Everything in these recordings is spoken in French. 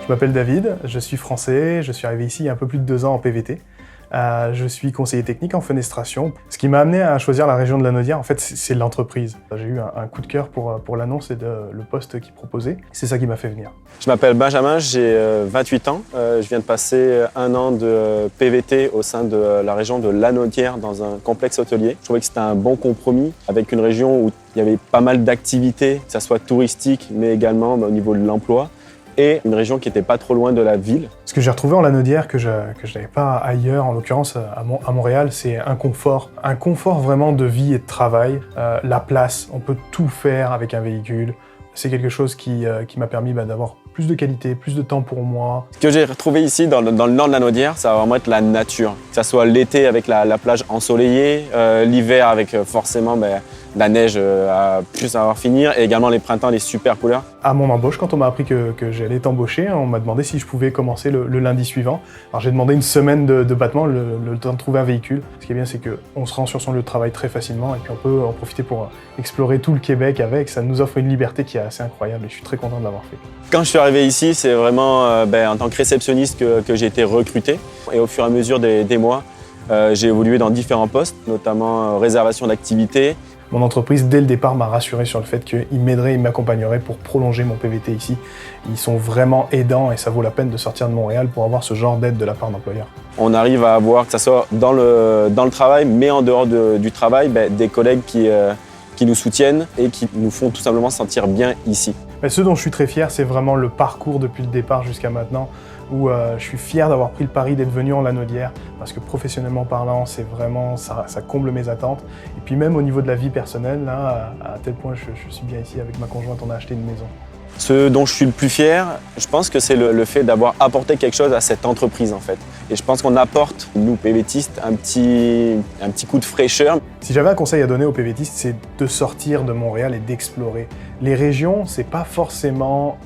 Je m'appelle David, je suis français, je suis arrivé ici il y a un peu plus de 2 ans en PVT. Je suis conseiller technique en fenestration. Ce qui m'a amené à choisir la région de Lanaudière, en fait, c'est l'entreprise. J'ai eu un coup de cœur pour l'annonce et le poste qu'ils proposaient. C'est ça qui m'a fait venir. Je m'appelle Benjamin, j'ai 28 ans. Je viens de passer 1 an de PVT au sein de la région de Lanaudière dans un complexe hôtelier. Je trouvais que c'était un bon compromis avec une région où il y avait pas mal d'activités, que ce soit touristique, mais également au niveau de l'emploi. Et une région qui n'était pas trop loin de la ville. Ce que j'ai retrouvé en Lanaudière que je n'avais pas ailleurs, en l'occurrence à Montréal, c'est un confort vraiment de vie et de travail. La place, on peut tout faire avec un véhicule. C'est quelque chose qui m'a permis d'avoir plus de qualité, plus de temps pour moi. Ce que j'ai retrouvé ici dans le nord de Lanaudière, ça va vraiment être la nature. Que ce soit l'été avec la plage ensoleillée, l'hiver avec forcément la neige à plus à finir, et également les printemps, les super couleurs. À mon embauche, quand on m'a appris que j'allais être embauché, on m'a demandé si je pouvais commencer le lundi suivant. Alors j'ai demandé une semaine de battement, le temps de trouver un véhicule. Ce qui est bien, c'est qu'on se rend sur son lieu de travail très facilement et puis on peut en profiter pour explorer tout le Québec avec. Ça nous offre une liberté qui est assez incroyable et je suis très content de l'avoir fait. Quand je suis arrivé ici, c'est vraiment en tant que réceptionniste que j'ai été recruté. Et au fur et à mesure des mois, j'ai évolué dans différents postes, notamment réservation d'activités. Mon entreprise, dès le départ, m'a rassuré sur le fait qu'ils m'aideraient et m'accompagneraient pour prolonger mon PVT ici. Ils sont vraiment aidants et ça vaut la peine de sortir de Montréal pour avoir ce genre d'aide de la part d'employeurs. On arrive à avoir, que ce soit dans le travail, mais en dehors du travail, des collègues qui nous soutiennent et qui nous font tout simplement sentir bien ici. Mais ce dont je suis très fier, c'est vraiment le parcours depuis le départ jusqu'à maintenant, où je suis fier d'avoir pris le pari d'être venu en Lanaudière, parce que professionnellement parlant, c'est vraiment, ça comble mes attentes. Et puis même au niveau de la vie personnelle, là, à tel point je suis bien ici avec ma conjointe, on a acheté une maison. Ce dont je suis le plus fier, je pense que c'est le fait d'avoir apporté quelque chose à cette entreprise en fait. Et je pense qu'on apporte, nous PVTistes, un petit coup de fraîcheur. Si j'avais un conseil à donner aux PVTistes, c'est de sortir de Montréal et d'explorer. Les régions, c'est pas forcément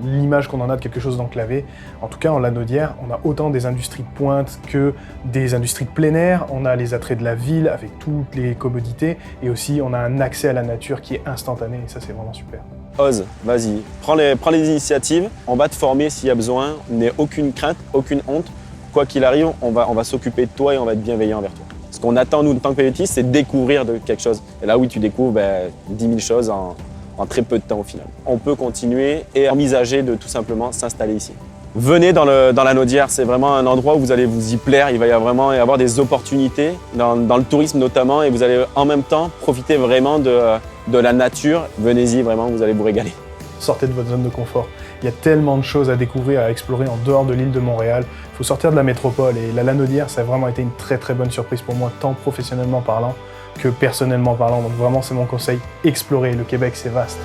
l'image qu'on en a de quelque chose d'enclavé. En tout cas, en Lanaudière, on a autant des industries de pointe que des industries de plein air. On a les attraits de la ville avec toutes les commodités. Et aussi, on a un accès à la nature qui est instantané. Et ça, c'est vraiment super. Ose, vas-y, prends les initiatives. On va te former s'il y a besoin. N'aie aucune crainte, aucune honte. Quoi qu'il arrive, on va s'occuper de toi et on va être bienveillant envers toi. Ce qu'on attend, nous, en tant que PVTistes, c'est découvrir de quelque chose. Et là, oui, tu découvres 10 000 choses en très peu de temps au final. On peut continuer et envisager de tout simplement s'installer ici. Venez dans Lanaudière, c'est vraiment un endroit où vous allez vous y plaire. Il va vraiment y avoir des opportunités, dans le tourisme notamment, et vous allez en même temps profiter vraiment de la nature. Venez-y, vraiment, vous allez vous régaler. Sortez de votre zone de confort. Il y a tellement de choses à découvrir, à explorer en dehors de l'île de Montréal. Il faut sortir de la métropole et la Lanaudière, ça a vraiment été une très très bonne surprise pour moi, tant professionnellement parlant que personnellement parlant. Donc vraiment, c'est mon conseil, explorer. Le Québec, c'est vaste.